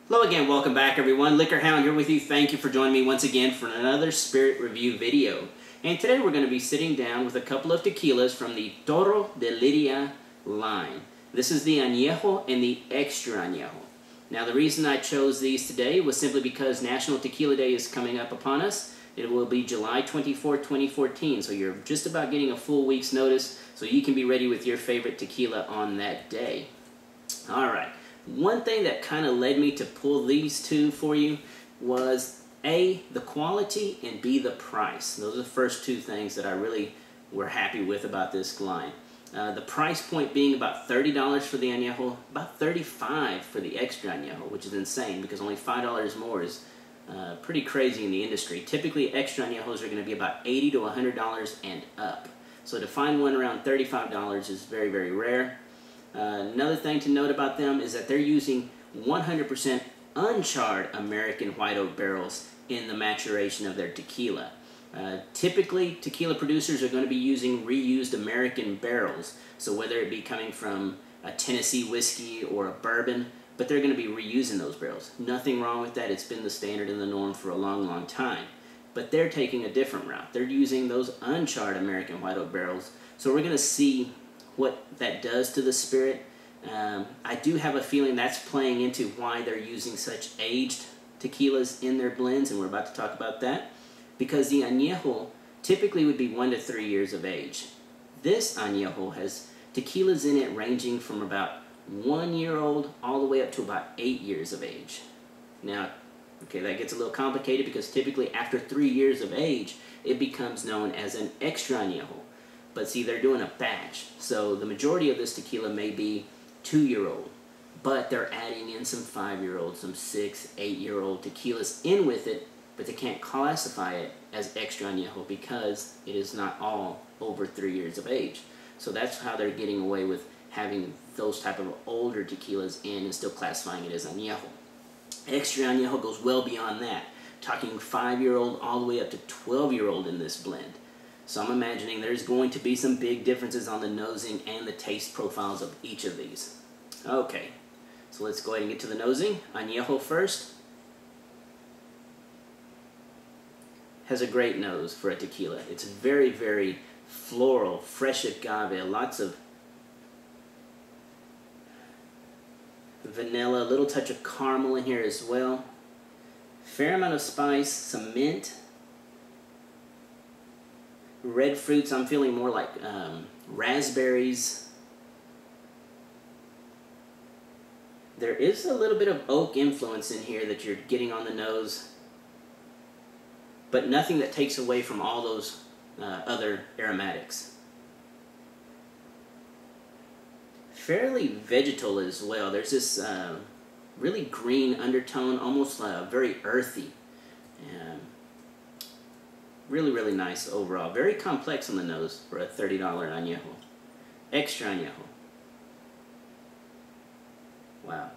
Hello again, welcome back everyone. Liquor Hound here with you. Thank you for joining me once again for another spirit review video. And today we're going to be sitting down with a couple of tequilas from the Toro De Lidia line. This is the Añejo and the Extra Añejo. Now the reason I chose these today was simply because National Tequila Day is coming up upon us. It will be July 24, 2014, so you're just about getting a full week's notice so you can be ready with your favorite tequila on that day. Alright. One thing that kind of led me to pull these two for you was A, the quality, and B, the price. Those are the first two things that I really were happy with about this line. The price point being about $30 for the Añejo, about $35 for the Extra Añejo, which is insane because only $5 more is pretty crazy in the industry. Typically, Extra Añejos are going to be about $80 to $100 and up. So to find one around $35 is very, very rare. Another thing to note about them is that they're using 100% uncharred American white oak barrels in the maturation of their tequila. Typically, tequila producers are going to be using reused American barrels, so whether it be coming from a Tennessee whiskey or a bourbon, but they're going to be reusing those barrels. Nothing wrong with that. It's been the standard and the norm for a long, long time. But they're taking a different route. They're using those uncharred American white oak barrels, so we're going to see what that does to the spirit. I do have a feeling that's playing into why they're using such aged tequilas in their blends, and we're about to talk about that, because the Añejo typically would be 1 to 3 years of age. This Añejo has tequilas in it ranging from about 1 year old all the way up to about 8 years of age. Now, okay, that gets a little complicated because typically after 3 years of age, it becomes known as an Extra Añejo. But see, they're doing a batch, so the majority of this tequila may be 2-year-old, but they're adding in some 5-year-old, some 6, 8-year-old tequilas in with it, but they can't classify it as Extra Añejo because it is not all over 3 years of age. So that's how they're getting away with having those type of older tequilas in and still classifying it as Añejo. Extra Añejo goes well beyond that, talking 5-year-old all the way up to 12-year-old in this blend. So I'm imagining there's going to be some big differences on the nosing and the taste profiles of each of these. Okay, so let's go ahead and get to the nosing. Añejo first. Has a great nose for a tequila. It's very, very floral, fresh agave, lots of vanilla, a little touch of caramel in here as well. Fair amount of spice, some mint. Red fruits, I'm feeling more like raspberries. There is a little bit of oak influence in here that you're getting on the nose, but nothing that takes away from all those other aromatics. Fairly vegetal as well. There's this really green undertone, almost very earthy. Really, really nice overall. Very complex on the nose for a $30 Añejo. Extra Añejo. Wow.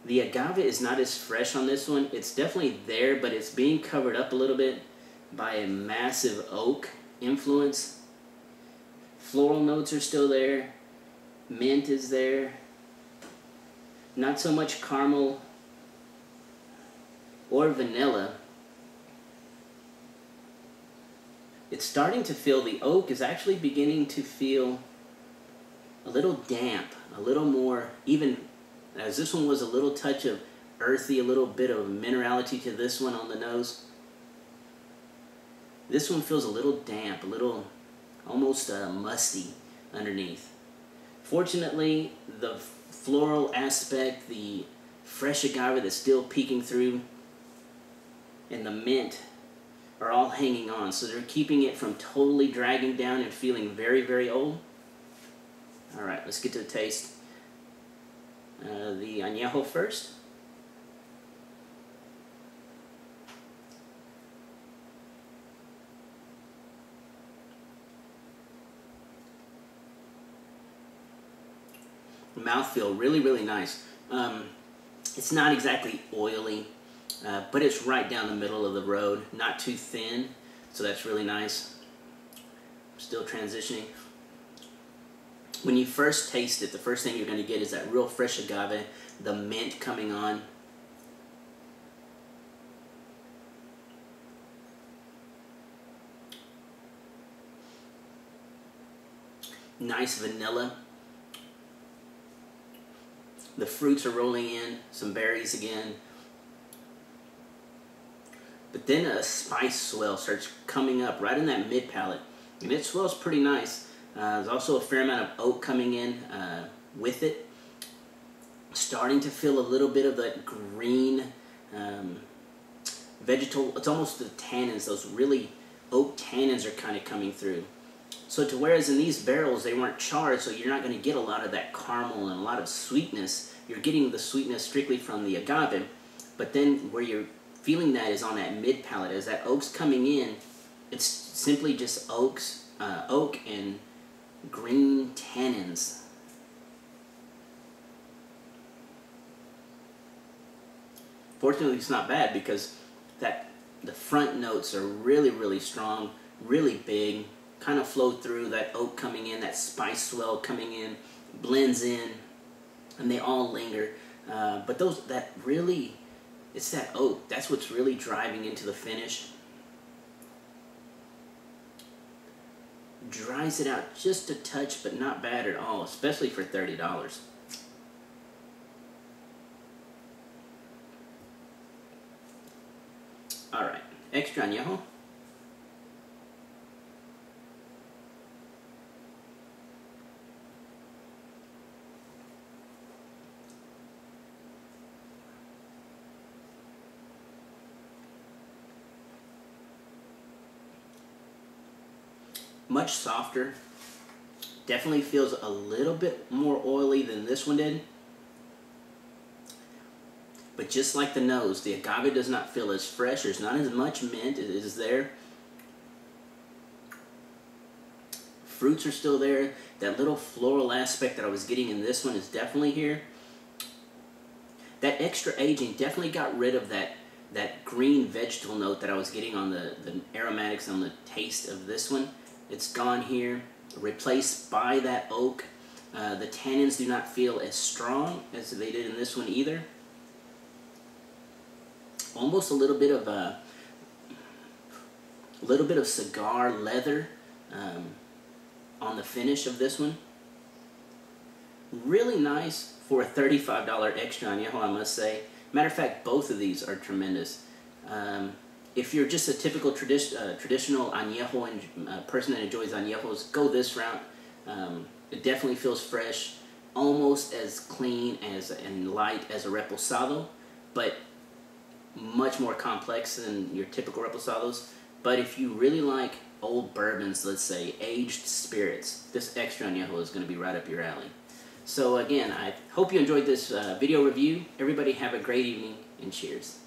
The agave is not as fresh on this one. It's definitely there, but it's being covered up a little bit by a massive oak influence. Floral notes are still there. Mint is there. Not so much caramel or vanilla. It's starting to feel, the oak is actually beginning to feel a little damp, a little more, even as this one was a little touch of earthy, a little bit of minerality to this one on the nose. This one feels a little damp, a little almost musty underneath. Fortunately, the floral aspect, the fresh agave that's still peeking through, and the mint are all hanging on, so they're keeping it from totally dragging down and feeling very, very old. Alright, let's get to the taste. The Añejo first. Mouthfeel, really, really nice. It's not exactly oily, but it's right down the middle of the road, not too thin, so that's really nice. I'm still transitioning. When you first taste it, the first thing you're going to get is that real fresh agave, the mint coming on. Nice vanilla. The fruits are rolling in, some berries again. But then a spice swell starts coming up right in that mid palate, and it swells pretty nice. There's also a fair amount of oak coming in with it. Starting to feel a little bit of that green vegetal. It's almost the tannins, those really oak tannins are kind of coming through. So to whereas in these barrels they weren't charred, so you're not going to get a lot of that caramel and a lot of sweetness. You're getting the sweetness strictly from the agave, but then where you're feeling that is on that mid palate. As that oak's coming in, it's simply just oak and green tannins. Fortunately, it's not bad because the front notes are really, really strong, really big, kind of flow through, that oak coming in, that spice swell coming in, blends in, and they all linger. But it's that oak. That's what's really driving into the finish. Dries it out just a touch, but not bad at all, especially for $30. All right, extra añejo. Much softer. Definitely feels a little bit more oily than this one did. But just like the nose, the agave does not feel as fresh. There's not as much mint. It is there. Fruits are still there. That little floral aspect that I was getting in this one is definitely here. That extra aging definitely got rid of that green vegetal note that I was getting on the aromatics, on the taste of this one. It's gone here, replaced by that oak. The tannins do not feel as strong as they did in this one either. Almost a little bit of cigar leather on the finish of this one. Really nice for a $35 extra añejo, I must say. Matter of fact, both of these are tremendous. If you're just a typical traditional añejo person that enjoys añejos, go this route. It definitely feels fresh, almost as clean and light as a reposado, but much more complex than your typical reposados. But if you really like old bourbons, let's say aged spirits, this extra añejo is going to be right up your alley. So again, I hope you enjoyed this video review. Everybody have a great evening and cheers.